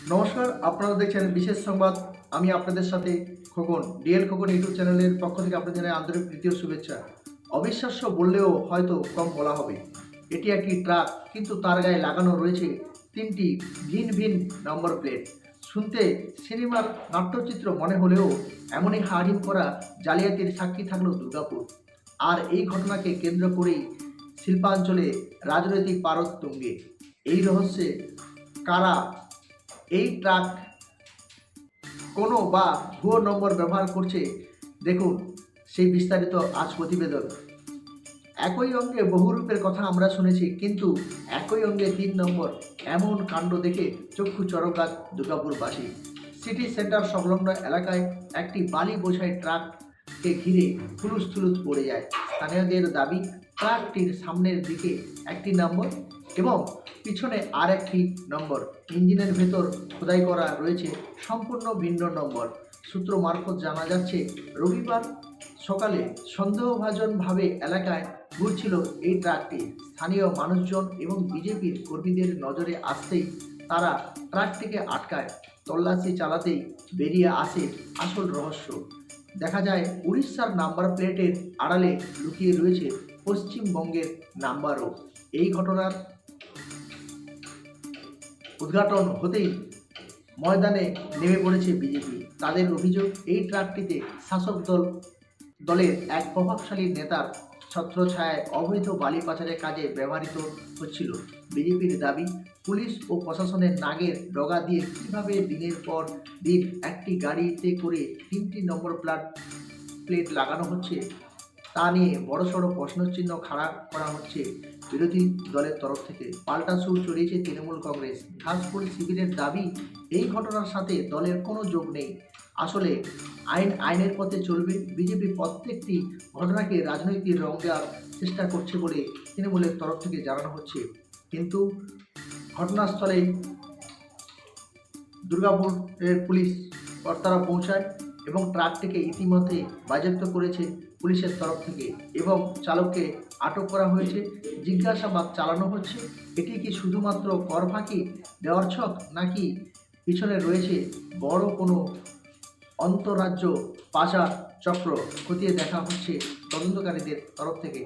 নমস্কার, আপনারা দেখছেন বিশেষ সংবাদ। আমি আপনাদের সাথে খোকন। ডিএল খোকন ইউটিউব চ্যানেলের পক্ষ থেকে আপনাদের জানাই আন্তরিক প্রীতি ও শুভেচ্ছা। অবিশ্বাস্য বললেও হয়তো কম বলা হবে। এটি একটি ট্রাক, কিন্তু তার গায়ে লাগানো রয়েছে তিনটি ভিন ভিন নম্বর প্লেট। শুনতে সিনেমার নাট্যচিত্র মনে হলেও এমনই হাড়হিম করা জালিয়াতির সাক্ষী থাকল দুর্গাপুর। আর এই ঘটনাকে কেন্দ্র করেই শিল্পাঞ্চলে রাজনৈতিক পারদ তুঙ্গে। এই রহস্যে কারা এই ট্রাক কোনো বা ভুয়ো নম্বর ব্যবহার করছে, দেখুন সেই বিস্তারিত আজ প্রতিবেদন। একই অঙ্গে বহুরূপের কথা আমরা শুনেছি, কিন্তু একই অঙ্গে 3 নম্বর, এমন কাণ্ড দেখে চক্ষু চরকাত দুর্গাপুরবাসী। সিটি সেন্টার সংলগ্ন এলাকায় একটি বালি বোঝাই ট্রাককে ঘিরে হুলুস্থুলুস পড়ে যায়। স্থানীয়দের দাবি, ট্রাকটির সামনের দিকে একটি নম্বর এবং পিছনে আর একটি নম্বর। ইঞ্জিনের ভেতর খোদাই করা রয়েছে সম্পূর্ণ ভিন্ন নম্বর। সূত্র মারফত জানা যাচ্ছে, রবিবার সকালে সন্দেহভাজনভাবে এলাকায় ঘুরছিল এই ট্রাকটি। স্থানীয় মানুষজন এবং বিজেপির কর্মীদের নজরে আসতেই তারা ট্রাকটিকে আটকায়। তল্লাশি চালাতেই বেরিয়ে আসে আসল রহস্য। দেখা যায় উড়িষ্যার নাম্বার প্লেটের আড়ালে লুকিয়ে রয়েছে পশ্চিমবঙ্গের নাম্বারও। এই ঘটনার উদ্ঘাটন হতেই ময়দানে নেমে পড়েছে বিজেপি। তাদের অভিযোগ, এই ট্রাকটিতে শাসক দলের এক প্রভাবশালী নেতার ছত্রছায়ায় অবৈধ বালি পাচারের কাজে ব্যবহৃত হচ্ছিল। বিজেপির দাবি, পুলিশ ও প্রশাসনের নাগের ডগা দিয়ে কীভাবে দিনের পর দিন একটি গাড়িতে করে 3টি নম্বর প্লেট লাগানো হচ্ছে, তা নিয়ে বড়সড় প্রশ্নচিহ্ন খাড়া করা হচ্ছে বিরোধী দলের তরফ থেকে। পাল্টা সুর চড়িয়েছে তৃণমূল কংগ্রেস। ঘাসফুল শিবিরের দাবি, এই ঘটনার সাথে দলের কোনো যোগ নেই। আসলে আইনের পথে চলবে। বিজেপি প্রত্যেকটি ঘটনাকে রাজনৈতিক রং দেওয়ার চেষ্টা করছে বলে তৃণমূলের তরফ থেকে জানানো হচ্ছে। কিন্তু ঘটনাস্থলেই দুর্গাপুরের পুলিশ কর্তারা পৌঁছায় এবং ট্রাকটিকে ইতিমধ্যে বাজেয়াপ্ত করেছে পুলিশের তরফ থেকে এবং চালককে আটক করা হয়েছে। জিজ্ঞাসাবাদ চালানো হচ্ছে। এটি কি শুধুমাত্র কর ফাঁকি দেওয়ার ছক, নাকি পিছনে রয়েছে বড় কোনো অন্তরাজ্য পাচার চক্র, খতিয়ে দেখা হচ্ছে তদন্তকারীদের তরফ থেকে।